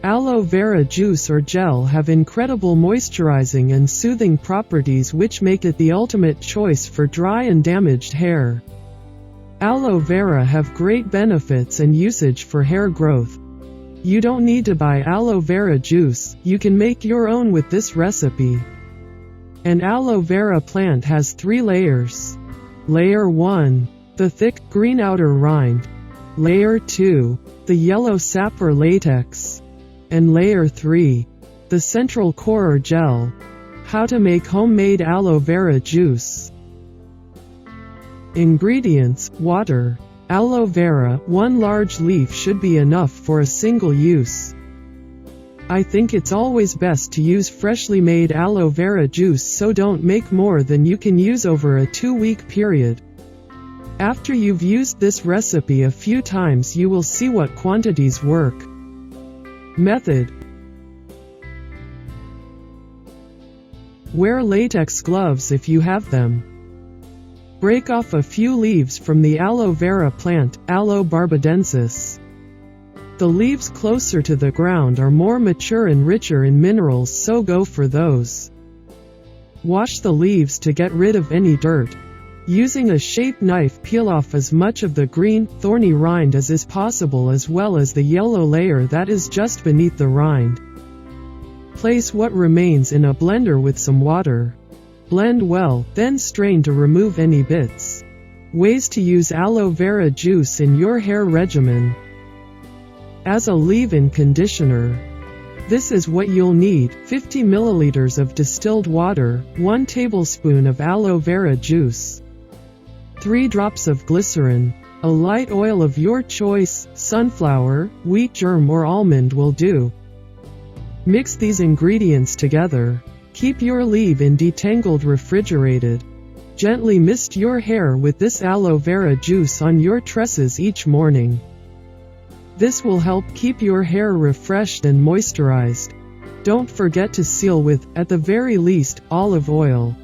Aloe vera juice or gel have incredible moisturizing and soothing properties which make it the ultimate choice for dry and damaged hair. Aloe vera have great benefits and usage for hair growth. You don't need to buy aloe vera juice, you can make your own with this recipe. An aloe vera plant has 3 layers. Layer 1. The thick, green outer rind. Layer 2. The yellow sap or latex. And Layer 3. The central core or gel. How to make homemade aloe vera juice. Ingredients: water. Aloe vera, 1 large leaf should be enough for a single use. I think it's always best to use freshly made aloe vera juice, so don't make more than you can use over a 2-week period. After you've used this recipe a few times, you will see what quantities work. Method: wear latex gloves if you have them. Break off a few leaves from the aloe vera plant, Aloe barbadensis. The leaves closer to the ground are more mature and richer in minerals, so go for those. Wash the leaves to get rid of any dirt. Using a shape knife, peel off as much of the green, thorny rind as is possible, as well as the yellow layer that is just beneath the rind. Place what remains in a blender with some water. Blend well, then strain to remove any bits. Ways to use aloe vera juice in your hair regimen. As a leave-in conditioner. This is what you'll need: 50 ml of distilled water, 1 tablespoon of aloe vera juice, 3 drops of glycerin, a light oil of your choice, sunflower, wheat germ or almond will do. Mix these ingredients together. Keep your leave-in detangled refrigerated. Gently mist your hair with this aloe vera juice on your tresses each morning. This will help keep your hair refreshed and moisturized. Don't forget to seal with, at the very least, olive oil.